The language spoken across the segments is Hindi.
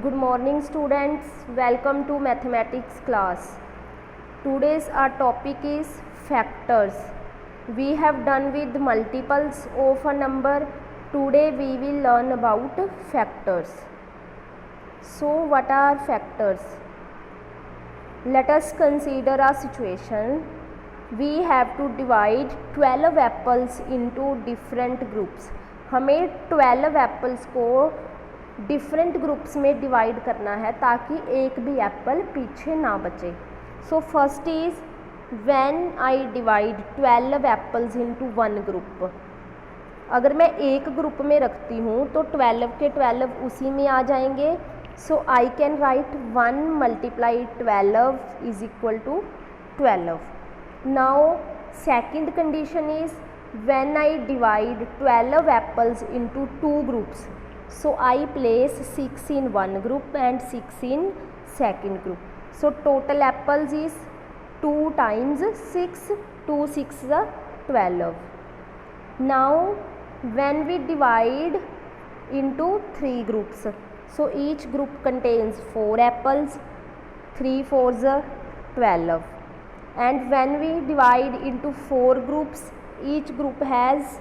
Good morning students, welcome to mathematics class. Today's our topic is factors. We have done with multiples of a number. Today we will learn about factors. So what are factors? Let us consider a situation. We have to divide 12 apples into different groups. हमें 12 एप्पल्स को डिफरेंट ग्रुप्स में डिवाइड करना है ताकि एक भी एप्पल पीछे ना बचे. So first is when I divide 12 apples into one group. अगर मैं एक ग्रुप में रखती हूँ तो 12 के 12 उसी में आ जाएंगे. So I can write 1 multiply 12 is equal to 12. Now second condition is when I divide 12 apples into two groups, so I place 6 in one group and 6 in second group. So total apples is 2 times 6, 2 6 are 12. Now when we divide into three groups, so each group contains 4 apples, 3 4s are 12. And when we divide into 4 groups, each group has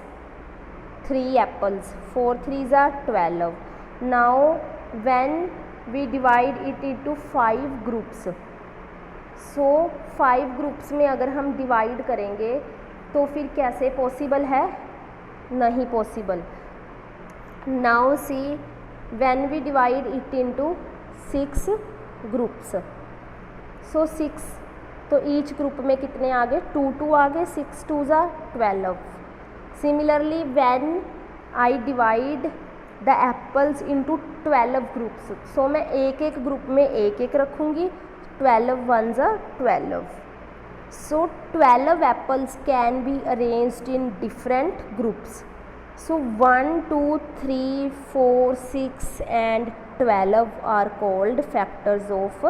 3 apples, 4 3s are 12. Now when we divide it into 5 groups, so 5 groups में अगर हम डिवाइड करेंगे तो फिर कैसे पॉसिबल है? नहीं possible. Now see when we divide it into 6 groups, so 6, तो ईच ग्रुप में कितने आ गए? 2 2 आ गए. 6 2s are 12. Similarly when I divide the apples into 12 groups, so मैं एक एक ग्रुप में एक एक रखूँगी. 12 1s are 12. So 12 apples can be arranged in different groups. So 1 2 3 4 6 and 12 are called factors of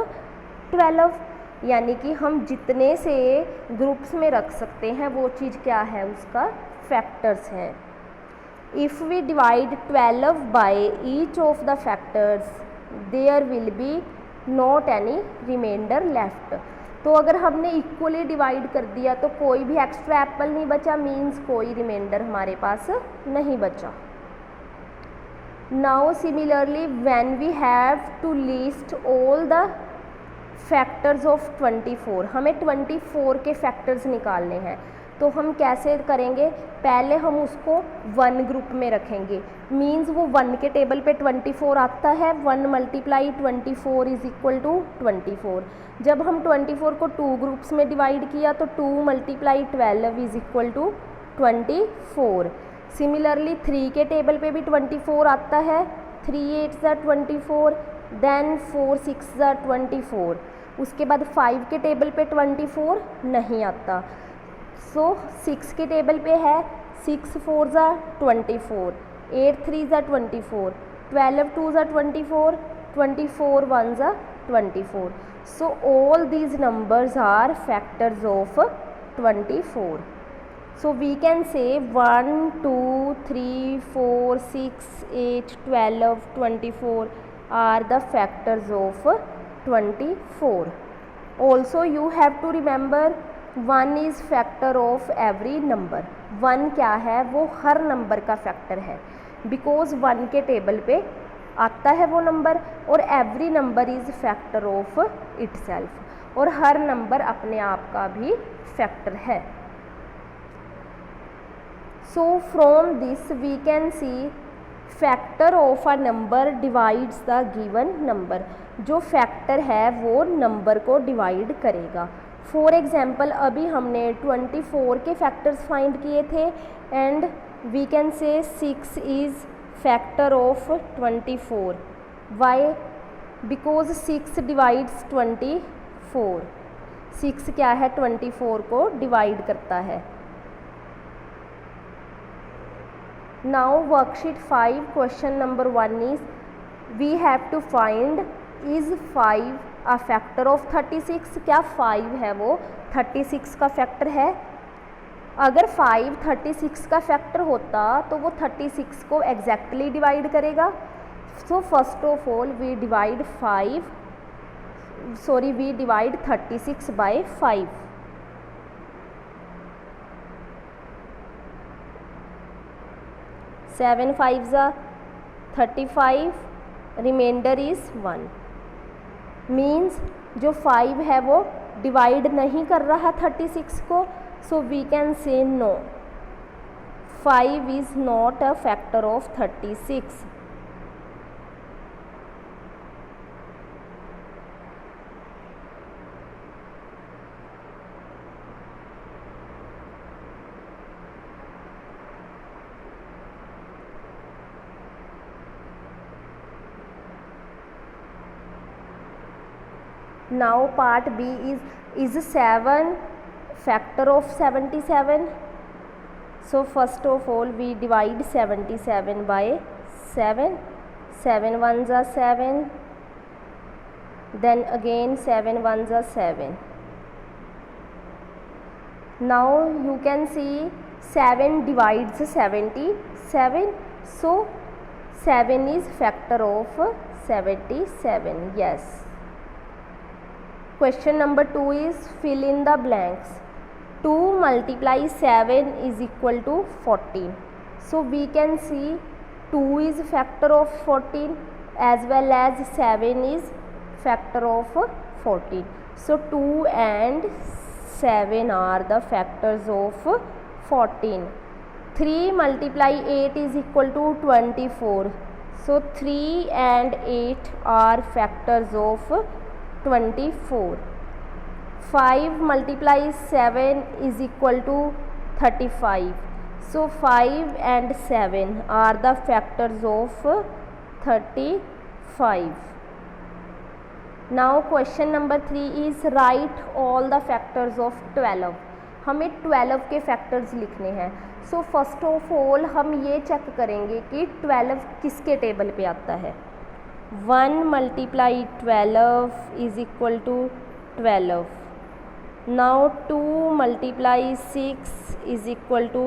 12. यानी कि हम जितने से ग्रुप्स में रख सकते हैं वो चीज़ क्या है? उसका फैक्टर्स हैं. If we divide 12 by each of the factors, there will be not any remainder left. तो अगर हमने इक्वली डिवाइड कर दिया तो कोई भी एक्स्ट्रा एप्पल नहीं बचा, मीन्स कोई रिमाइंडर हमारे पास नहीं बचा. Now similarly when we have to list all the factors of 24, हमें 24 के फैक्टर्स निकालने हैं. तो हम कैसे करेंगे? पहले हम उसको वन ग्रुप में रखेंगे. मीन्स वो 1 के टेबल पे 24 आता है. 1 मल्टीप्लाई 24 इज इक्वल टू 24. जब हम 24 को 2 ग्रुप्स में डिवाइड किया तो 2 multiply 12 is equal to 24. Similarly 3 के टेबल पे भी 24 आता है. 3 8s are 24, then 4 6s are 24. उसके बाद 5 के टेबल पे 24 नहीं आता. सो 6 के टेबल पे है. 6 4s are 24, 8 3s are 24, 12 2s are 24, 24 1s are 24. So all these numbers are factors of 24. So we can say 1 2 3 4 6 8 12 24 are the factors of 24. Also you have to remember 1 is factor of every number. 1 क्या है? वो हर नंबर का फैक्टर है. बिकॉज 1 के टेबल पे आता है वो नंबर, और every number is factor of itself, और हर नंबर अपने आप का भी फैक्टर है. So from this we can see factor of a number divides the given number. जो फैक्टर है वो नंबर को डिवाइड करेगा. फॉर एग्जाम्पल अभी हमने 24 के फैक्टर्स फाइंड किए थे, and we can say 6 is factor of 24. Why? Because 6 divides 24. 6 क्या है? 24 को डिवाइड करता है. Now worksheet 5 question number 1 is we have to find is 5 a factor of 36. क्या 5 है वो 36 का फैक्टर है? अगर 5 36 का फैक्टर होता तो वो 36 को एग्जैक्टली डिवाइड करेगा. So first of all we divide 36 by 5. 7 5s are 35, remainder is 1. Means जो 5 है वो डिवाइड नहीं कर रहा 36 को, so we can say no, 5 is not a factor of 36. Now part B is 7 factor of 77. So first of all we divide 77 by 7. 7 1s are 7, then again 7 1s are 7. Now you can see 7 divides 77, so 7 is factor of 77. Yes. Question number 2 is fill in the blanks. 2 multiply 7 is equal to 14. So we can see 2 is factor of 14 as well as 7 is factor of 14. So 2 and 7 are the factors of 14. 3 multiply 8 is equal to 24. So 3 and 8 are factors of 24. 5 multiply 7 is equal to 35. So 5 and 7 are the factors of 35. Now question number 3 is write all the factors of 12. हमें 12 के फैक्टर्स लिखने हैं. सो फर्स्ट ऑफ ऑल हम ये चेक करेंगे कि 12 किसके टेबल पे आता है. 1 multiply 12 is equal to 12. Now 2 multiply 6 is equal to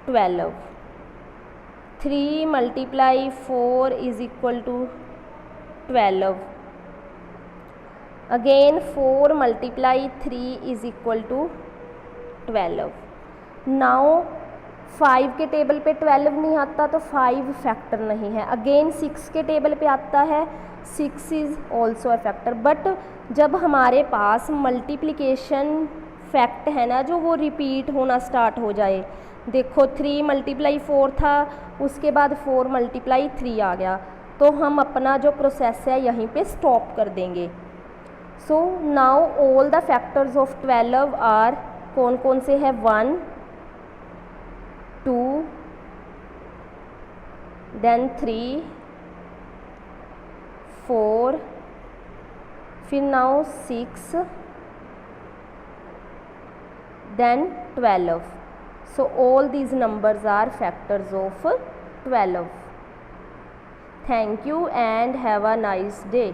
12. 3 multiply 4 is equal to 12. Again 4 multiply 3 is equal to 12. Now 5 के टेबल पे 12 नहीं आता तो 5 फैक्टर नहीं है. अगेन 6 के टेबल पे आता है, 6 is also a factor. But जब हमारे पास मल्टीप्लिकेशन फैक्ट है ना जो वो रिपीट होना स्टार्ट हो जाए, देखो 3 multiply 4 था, उसके बाद 4 multiply 3 आ गया, तो हम अपना जो प्रोसेस है यहीं पे स्टॉप कर देंगे. So now all the factors of 12 are, कौन कौन से है, 1 2 देन 3 4 फिर now 6 then 12. So all these numbers are factors of 12. Thank you and have a nice day.